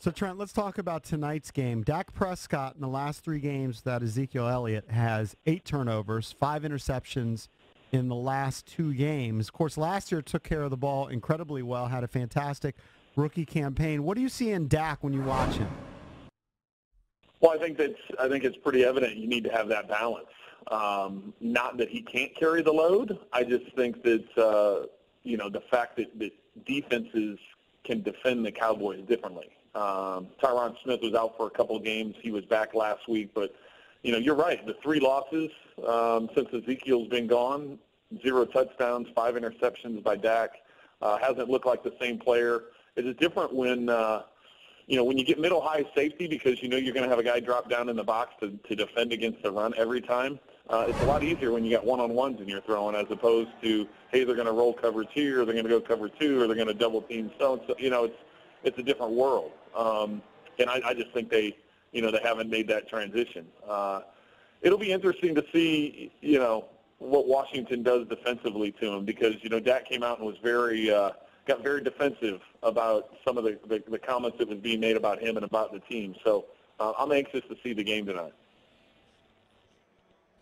So, Trent, let's talk about tonight's game. Dak Prescott, in the last 3 games that Ezekiel Elliott has 8 turnovers, 5 interceptions in the last 2 games. Of course, last year took care of the ball incredibly well, had a fantastic rookie campaign. What do you see in Dak when you watch him? Well, I think it's pretty evident you need to have that balance. Not that he can't carry the load. I just think that the fact that defenses can defend the Cowboys differently. Tyron Smith was out for a couple of games. He was back last week, but you're right. The 3 losses since Ezekiel's been gone, 0 touchdowns, 5 interceptions by Dak. Hasn't looked like the same player. It's different when when you get middle-high safety because you're going to have a guy drop down in the box to defend against the run every time. It's a lot easier when you got one-on-ones in your throwing as opposed to, hey, they're going to roll coverage here, or they're going to go cover 2, or they're going to double team so-and-so. It's a different world. And I just think they haven't made that transition. It'll be interesting to see, what Washington does defensively to him because, Dak came out and was got very defensive about some of the comments that was being made about him and about the team. So I'm anxious to see the game tonight.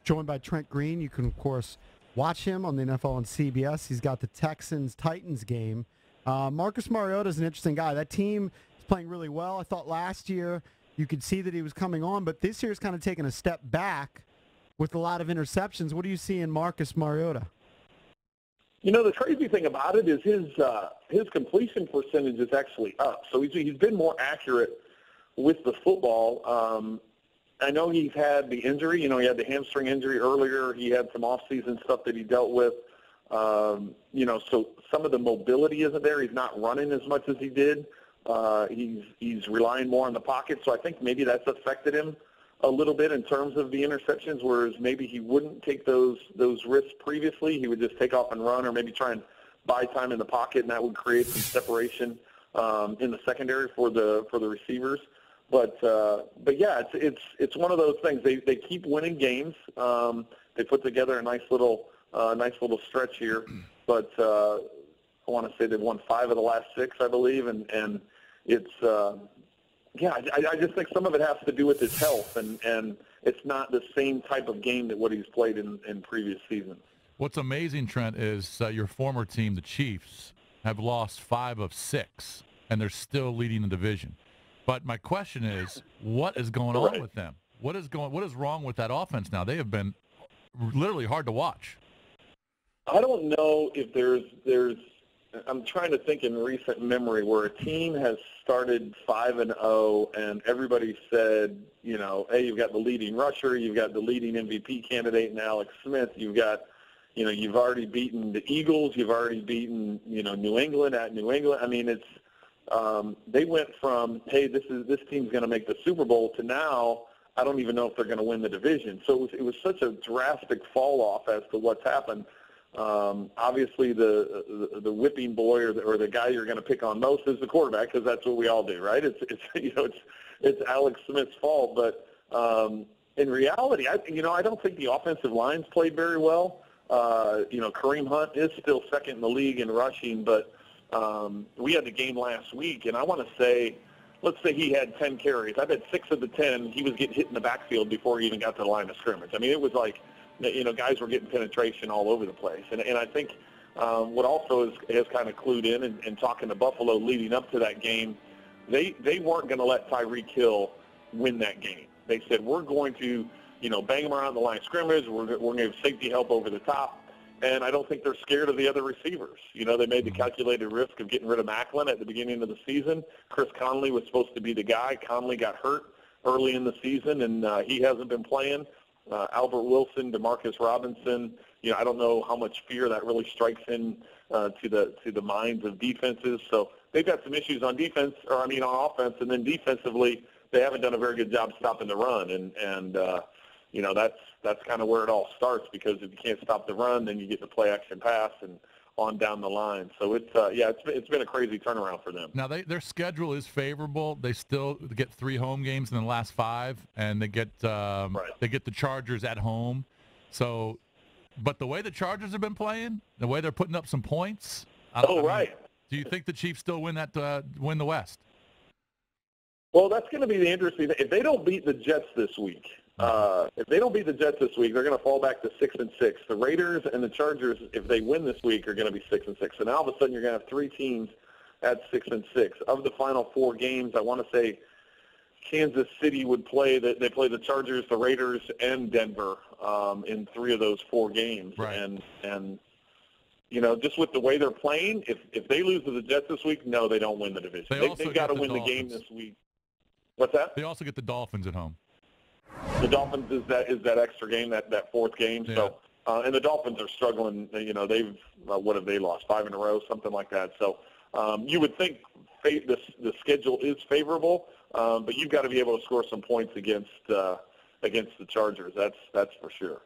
Joined by Trent Green. You can, of course, watch him on the NFL on CBS. He's got the Texans-Titans game. Marcus Mariota is an interesting guy. That team is playing really well. I thought last year you could see that he was coming on, but this year's kind of taken a step back with a lot of interceptions. What do you see in Marcus Mariota? The crazy thing about it is his completion percentage is actually up. So he's been more accurate with the football. I know he's had the injury. He had the hamstring injury earlier. He had some off-season stuff that he dealt with. So some of the mobility isn't there. He's not running as much as he did. He's relying more on the pocket. So I think maybe that's affected him a little bit in terms of the interceptions, whereas maybe he wouldn't take those risks previously. He would just take off and run or maybe try and buy time in the pocket, and that would create some separation in the secondary for the receivers. But yeah, it's one of those things. They keep winning games. They put together a nice little stretch here. But I want to say they've won 5 of the last 6, I believe, and it's I just think some of it has to do with his health, and it's not the same type of game that what he's played in previous seasons. What's amazing, Trent, is your former team, the Chiefs, have lost 5 of 6, and they're still leading the division. But my question is, what is going on with them? What is wrong with that offense now? They have been literally hard to watch. I don't know if there's I'm trying to think in recent memory where a team has started 5-0 and everybody said, hey, you've got the leading rusher, you've got the leading MVP candidate in Alex Smith, you've got, you've already beaten the Eagles, you've already beaten, New England at New England. I mean, it's they went from, hey, this team's going to make the Super Bowl to now I don't even know if they're going to win the division. So it was such a drastic fall off as to what's happened. Obviously, the whipping boy or the guy you're going to pick on most is the quarterback because that's what we all do, right? It's Alex Smith's fault, but in reality, I don't think the offensive line's played very well. Kareem Hunt is still second in the league in rushing, but we had the game last week, and I want to say, let's say he had 10 carries. I bet 6 of the 10 he was getting hit in the backfield before he even got to the line of scrimmage. I mean, it was like, guys were getting penetration all over the place. And I think what also has kind of clued in and talking to Buffalo leading up to that game, they weren't going to let Tyreek Hill win that game. They said, we're going to, bang him around the line of scrimmage. We're going to have safety help over the top. And I don't think they're scared of the other receivers. They made the calculated risk of getting rid of Macklin at the beginning of the season. Chris Conley was supposed to be the guy. Conley got hurt early in the season, and he hasn't been playing. Albert Wilson, Demarcus Robinson, I don't know how much fear that really strikes in to the minds of defenses. So they've got some issues on on offense, and then defensively they haven't done a very good job stopping the run. And that's kind of where it all starts, because if you can't stop the run, then you get the play action pass and on down the line. So it's been a crazy turnaround for them. Now their schedule is favorable. They still get 3 home games in the last 5, and they get the Chargers at home. So, but the way the Chargers have been playing, the way they're putting up some points. Do you think the Chiefs still win the West? Well, that's going to be the interesting thing. If they don't beat the Jets this week, they're going to fall back to 6-6. The Raiders and the Chargers, if they win this week, are going to be 6-6. So now all of a sudden you're going to have three teams at 6-6. Of the final four games, I want to say Kansas City would play. They play the Chargers, the Raiders, and Denver in three of those four games. Right. And you know, just with the way they're playing, if they lose to the Jets this week, no, they don't win the division. They've got to win the game this week. What's that? They also get the Dolphins at home. The Dolphins is that extra game, that fourth game. Yeah. So, and the Dolphins are struggling. You know, they've what have they lost? 5 in a row, something like that. So, you would think the schedule is favorable, but you've got to be able to score some points against the Chargers. That's for sure.